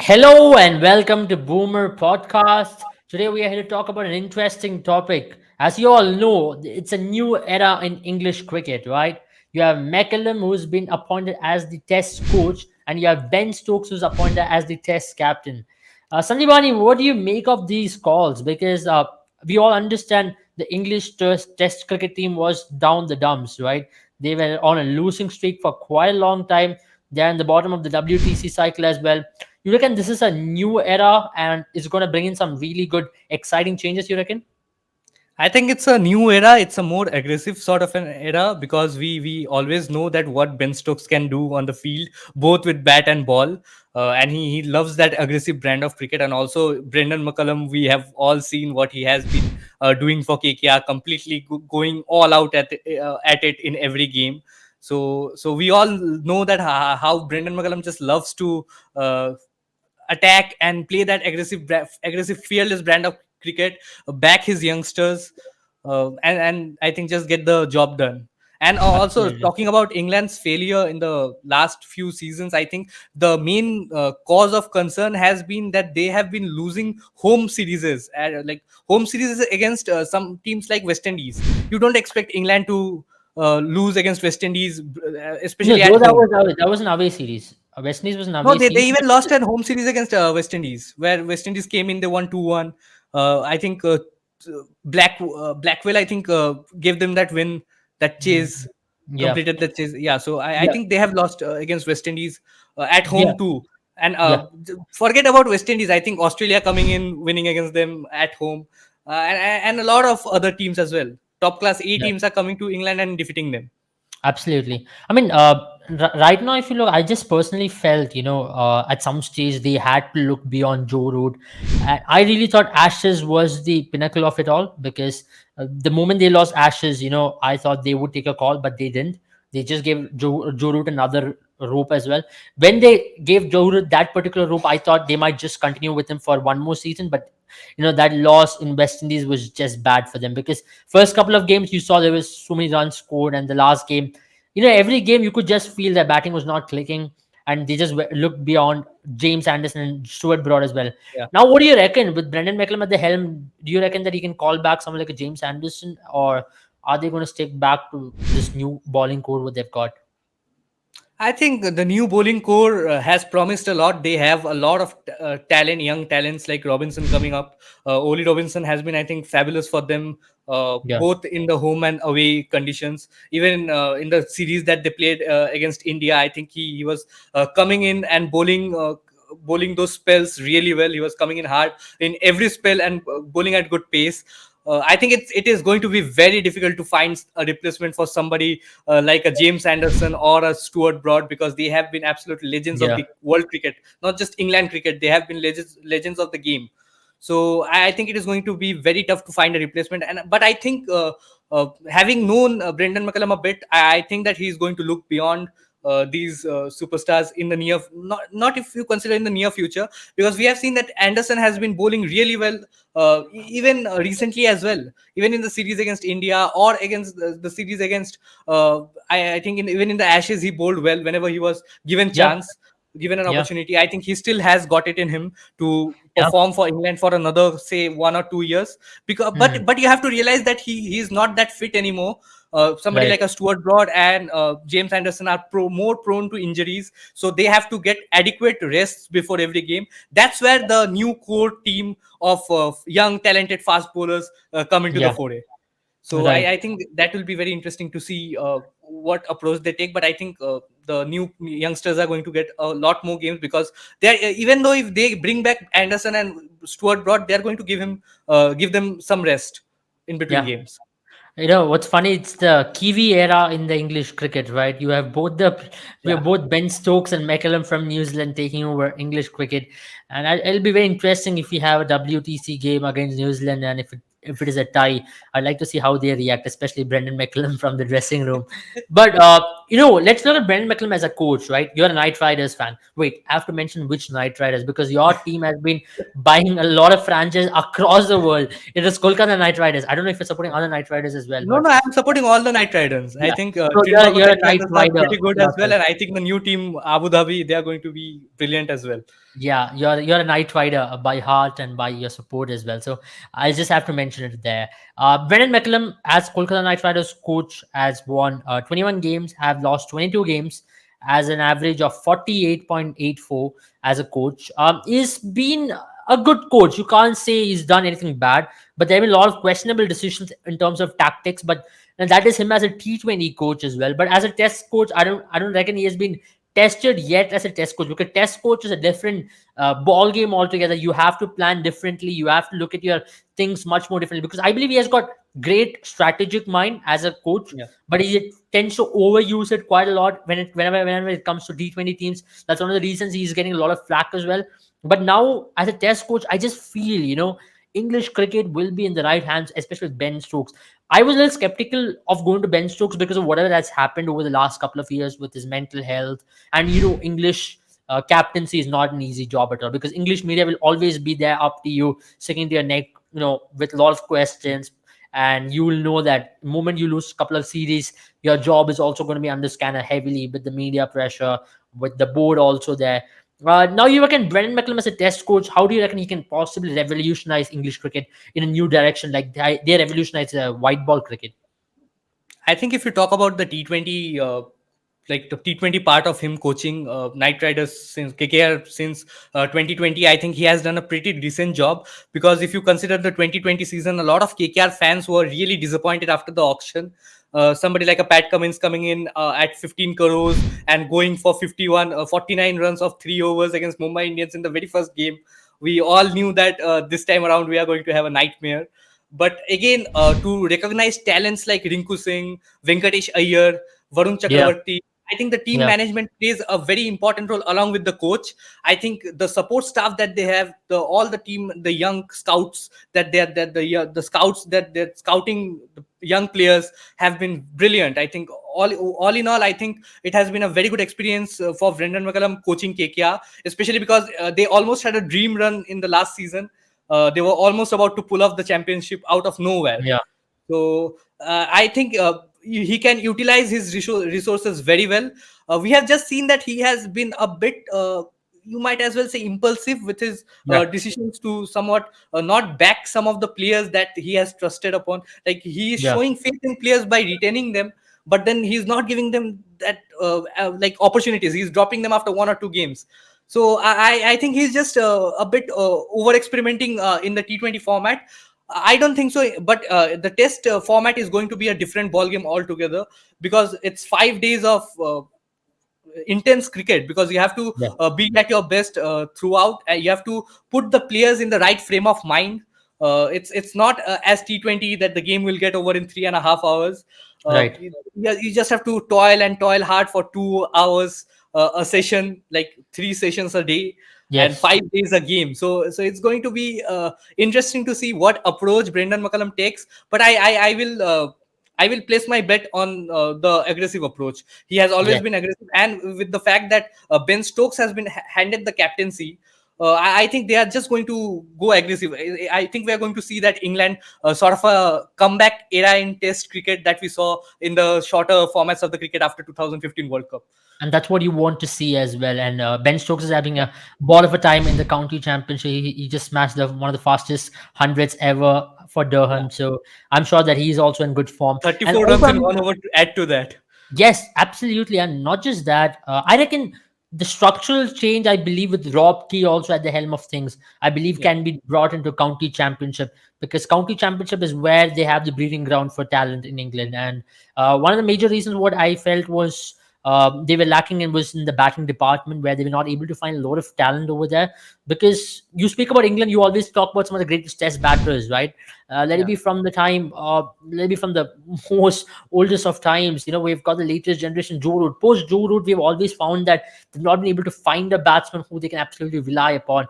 Hello and welcome to Boomer Podcast. Today we are here to talk about an interesting topic. As you all know, it's a new era in English cricket, right? You have McCullum, who's been appointed as the Test coach, and you have Ben Stokes, who's appointed as the Test captain. Sandibani, what do you make of these calls? Because we all understand the English Test cricket team was down the dumps, right? They were on a losing streak for quite a long time. They're in the bottom of the WTC cycle as well. You reckon this is a new era and it's going to bring in some really good, exciting changes? You reckon? I think it's a new era. It's a more aggressive sort of an era because we always know that what Ben Stokes can do on the field, both with bat and ball, and he loves that aggressive brand of cricket. And also Brendan McCullum, we have all seen what he has been doing for KKR, completely going all out at it in every game. So we all know that how Brendan McCullum just loves to attack and play that aggressive, fearless brand of cricket, back his youngsters, and I think just get the job done. And also Absolutely. talking about England's failure in the last few seasons, I think the main cause of concern has been that they have been losing home series, like home series against some teams like West Indies. You don't expect England to lose against West Indies, No, especially at though home. that was an away series. West Indies was an No, away they series, even but lost at home series against West Indies, where West Indies came in, they won 2-1. I think Blackwell, I think, gave them that win, that chase, yeah, completed that chase. Yeah, so I yeah, think they have lost against West Indies at yeah, home too. And yeah, forget about West Indies. I think Australia coming in, winning against them at home, and a lot of other teams as well. Top class A yeah. teams are coming to England and defeating them. Absolutely. I mean, right now, if you look, I just personally felt, at some stage they had to look beyond Joe Root. I really thought Ashes was the pinnacle of it all because the moment they lost Ashes, I thought they would take a call, but they didn't. They just gave Joe Root another rope as well. When they gave Joe Root that particular rope, I thought they might just continue with him for one more season, but that loss in West Indies was just bad for them because first couple of games you saw there was so many runs scored, and the last game, every game you could just feel their batting was not clicking, and they just looked beyond James Anderson and Stuart Broad as well. Yeah. Now, what do you reckon with Brendan McCullum at the helm? Do you reckon that he can call back someone like a James Anderson, or are they going to stick back to this new bowling core what they've got? I think the new bowling core has promised a lot. They have a lot of talent, young talents like Robinson coming up. Oli Robinson has been, I think, fabulous for them, Yeah, both in the home and away conditions. Even in the series that they played against India, I think he was coming in and bowling those spells really well. He was coming in hard in every spell and bowling at good pace. I think it is going to be very difficult to find a replacement for somebody like a James Anderson or a Stuart Broad, because they have been absolute legends of yeah, the world cricket, not just England cricket. They have been legends of the game. So I think it is going to be very tough to find a replacement. But I think having known Brendan McCullum a bit, I think that he is going to look beyond these superstars in the not if you consider in the near future, because we have seen that Anderson has been bowling really well, even recently as well, even in the series against India or against the series against I think even in the Ashes he bowled well whenever he was given yeah, chance, given an yeah, opportunity. I think he still has got it in him to yeah. perform for England for another, say, 1 or 2 years. Because Hmm. but you have to realize that he's not that fit anymore. Somebody Right. like a Stuart Broad and James Anderson are more prone to injuries, so they have to get adequate rests before every game. That's where the new core team of young, talented fast bowlers come into the Yeah. foray. So Right. I think that will be very interesting to see what approach they take. But I think the new youngsters are going to get a lot more games, because they are, even though if they bring back Anderson and Stuart Broad, they are going to give them some rest in between Yeah. games. What's funny? It's the Kiwi era in the English cricket, right? We Yeah. have both Ben Stokes and McCallum from New Zealand taking over English cricket, and it'll be very interesting if we have a WTC game against New Zealand, and if it is a tie, I'd like to see how they react, especially Brendan McCallum from the dressing room. But let's look at Brendan McCullum as a coach, right? You're a Knight Riders fan. Wait, I have to mention which Knight Riders because your team has been buying a lot of franchises across the world. It is Kolkata Knight Riders. I don't know if you're supporting other Knight Riders as well, No, but no, I'm supporting all the Knight Riders. I yeah. think So Trinidad you're a Knight Knight Riders are Rider pretty good as well, yourself. and I think the new team Abu Dhabi, they are going to be brilliant as well. Yeah, you're a Knight Rider by heart and by your support as well. So I just have to mention it there. Brendan McCullum, as Kolkata Knight Riders coach, has won 21 games, have lost 22 games, as an average of 48.84 as a coach. He's been a good coach. You can't say he's done anything bad, but there have been a lot of questionable decisions in terms of tactics. But and that is him as a T20 coach as well. But as a test coach, I don't reckon he has been tested yet as a test coach, because test coach is a different ball game altogether. You have to plan differently. You have to look at your things much more differently, because I believe he has got great strategic mind as a coach, Yeah. but he tends to overuse it quite a lot whenever it comes to T20 teams. That's one of the reasons he's getting a lot of flack as well. But now as a test coach, I just feel, English cricket will be in the right hands, especially with Ben Stokes. I was a little skeptical of going to Ben Stokes because of whatever that's happened over the last couple of years with his mental health. And English captaincy is not an easy job at all, because English media will always be there up to you, sticking to your neck, with a lot of questions. And you will know that the moment you lose a couple of series, your job is also going to be under scanner heavily with the media pressure, with the board also there. Now you reckon Brendan McCullum as a test coach, how do you reckon he can possibly revolutionize English cricket in a new direction, like they revolutionized white ball cricket? I think if you talk about the T20, like the T20 part of him coaching Knight Riders since KKR since 2020, I think he has done a pretty decent job. Because if you consider the 2020 season, a lot of KKR fans were really disappointed after the auction. Somebody like a Pat Cummins coming in at 15 crores and going for 49 runs of 3 overs against Mumbai Indians in the very first game. We all knew that this time around we are going to have a nightmare. But again, to recognize talents like Rinku Singh, Venkatesh Iyer, Varun Yeah, Chakravarti, I think the team yeah, management plays a very important role along with the coach. I think the support staff that they have, all the team, the young scouts the scouts that they're scouting the young players have been brilliant. I think all in all, I think it has been a very good experience for Brendan McCullum coaching KKR, especially because they almost had a dream run in the last season. They were almost about to pull off the championship out of nowhere. yeah, So I think he can utilize his resources very well. We have just seen that he has been a bit, you might as well say, impulsive with his yeah, decisions to somewhat not back some of the players that he has trusted upon. Like he is yeah, showing faith in players by retaining them, but then he's not giving them that like opportunities. He's dropping them after 1 or 2 games. So I think he's just a bit over experimenting in the T20 format. I don't think so, but the test format is going to be a different ball game altogether, because it's 5 days of intense cricket, because you have to yeah, be at your best throughout. You have to put the players in the right frame of mind. It's not as T20 that the game will get over in 3.5 hours. right. You just have to toil and toil hard for 2 hours a session, like 3 sessions a day, and Yes, 5 days a game. So it's going to be interesting to see what approach Brendan McCullum takes. But I will place my bet on the aggressive approach. He has always yes, been aggressive, and with the fact that Ben Stokes has been handed the captaincy, I think they are just going to go aggressive. I think we are going to see that England sort of a comeback era in Test cricket that we saw in the shorter formats of the cricket after 2015 World Cup. and that's what you want to see as well. And Ben Stokes is having a ball of a time in the county championship. He just smashed one of the fastest hundreds ever for Yeah, Durham. So I'm sure that he's also in good form. And 34 also, runs in 1 over to add to that. yes, absolutely. And not just that, I reckon the structural change, I believe, with Rob Key also at the helm of things, I believe Yeah. can be brought into county championship, because county championship is where they have the breeding ground for talent in England. And one of the major reasons what I felt was they were lacking in was in the batting department, where they were not able to find a lot of talent over there. Because you speak about England, you always talk about some of the greatest test batters, right? Let it Yeah. be from the time, let it be from the most oldest of times. We've got the latest generation, Joe Root. Post Joe Root, we've always found that they've not been able to find a batsman who they can absolutely rely upon.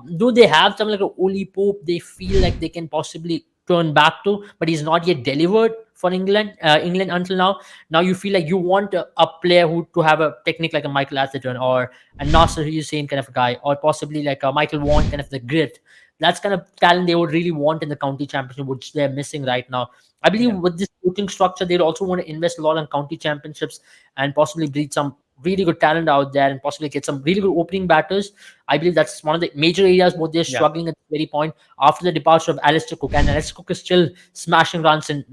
Though they have someone like a Oli Pope, they feel like they can possibly turn back to, but he's not yet delivered for England until now. Now you feel like you want a player who to have a technique like a Michael Atherton or a Nasser Hussain kind of a guy, or possibly like a Michael Vaughan kind of the grit. That's kind of talent they would really want in the county championship, which they're missing right now. I believe Yeah, with this coaching structure, they'd also want to invest a lot in county championships and possibly breed some really good talent out there and possibly get some really good opening batters. I believe that's one of the major areas where they're yeah, struggling at the very point after the departure of Alistair Cook. And Alistair Cook is still smashing runs in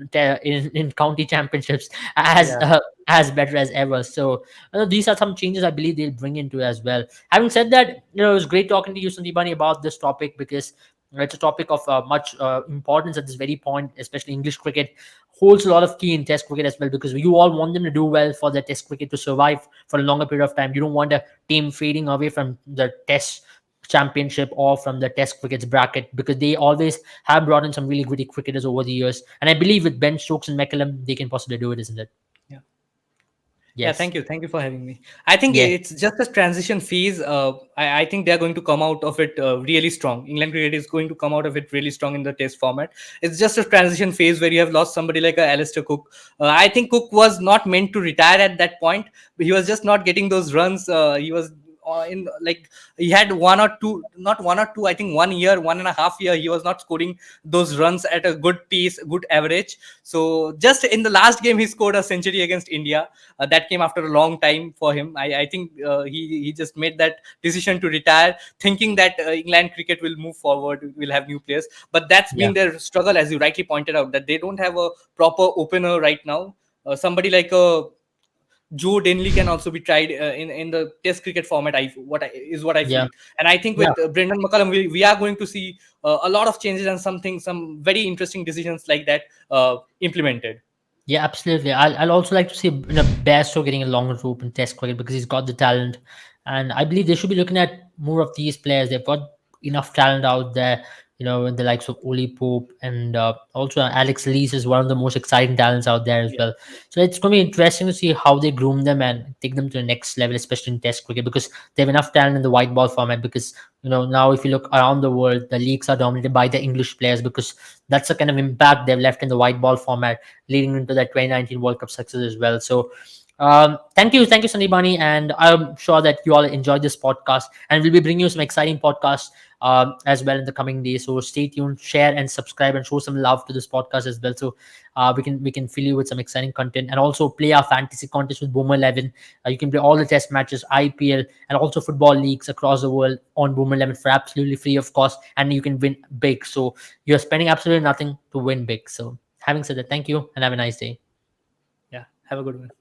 county championships yeah, as better as ever. So these are some changes I believe they'll bring into as well. Having said that, it was great talking to you, Sandipani, about this topic because it's a topic of much importance at this very point, especially English cricket holds a lot of key in Test cricket as well because you all want them to do well for their Test cricket to survive for a longer period of time. You don't want a team fading away from the Test championship or from the Test cricket's bracket because they always have brought in some really gritty cricketers over the years. And I believe with Ben Stokes and McCullum, they can possibly do it, isn't it? yeah. Yeah, Yes. thank you for having me. I think Yeah. it's just a transition phase. I think they're going to come out of it really strong. England cricket is going to come out of it really strong in the Test format. It's just a transition phase where you have lost somebody like Alistair Cook. I think Cook was not meant to retire at that point. But he was just not getting those runs. He was in like he had one or two, not one or two. I think 1 year, 1.5 year, he was not scoring those runs at a good pace, good average. So just in the last game, he scored a century against India. That came after a long time for him. I think he just made that decision to retire, thinking that England cricket will move forward, will have new players. But that's Yeah. been their struggle, as you rightly pointed out, that they don't have a proper opener right now. Somebody like Joe Denley can also be tried in the Test cricket format. What I Yeah. feel, and I think Yeah. with Brendan McCullum, we are going to see a lot of changes and some very interesting decisions like that implemented. Yeah, absolutely. I'll also like to see Bairstow getting a longer rope in Test cricket because he's got the talent, and I believe they should be looking at more of these players. They've got enough talent out there, in the likes of Oli Pope and also Alex Lees is one of the most exciting talents out there as Yeah, well. So it's going to be interesting to see how they groom them and take them to the next level, especially in Test cricket because they have enough talent in the white ball format. Because now if you look around the world, the leagues are dominated by the English players because that's the kind of impact they've left in the white ball format leading into that 2019 World Cup success as well. So, thank you, Sandeep, and I'm sure that you all enjoyed this podcast, and we'll be bringing you some exciting podcasts as well in the coming days. So stay tuned, share and subscribe, and show some love to this podcast as well. So we can fill you with some exciting content, and also play our fantasy contest with Boomer 11. You can play all the Test matches, IPL, and also football leagues across the world on Boomer 11 for absolutely free of cost, and you can win big. So you're spending absolutely nothing to win big. So having said that, thank you and have a nice day. yeah. Have a good one.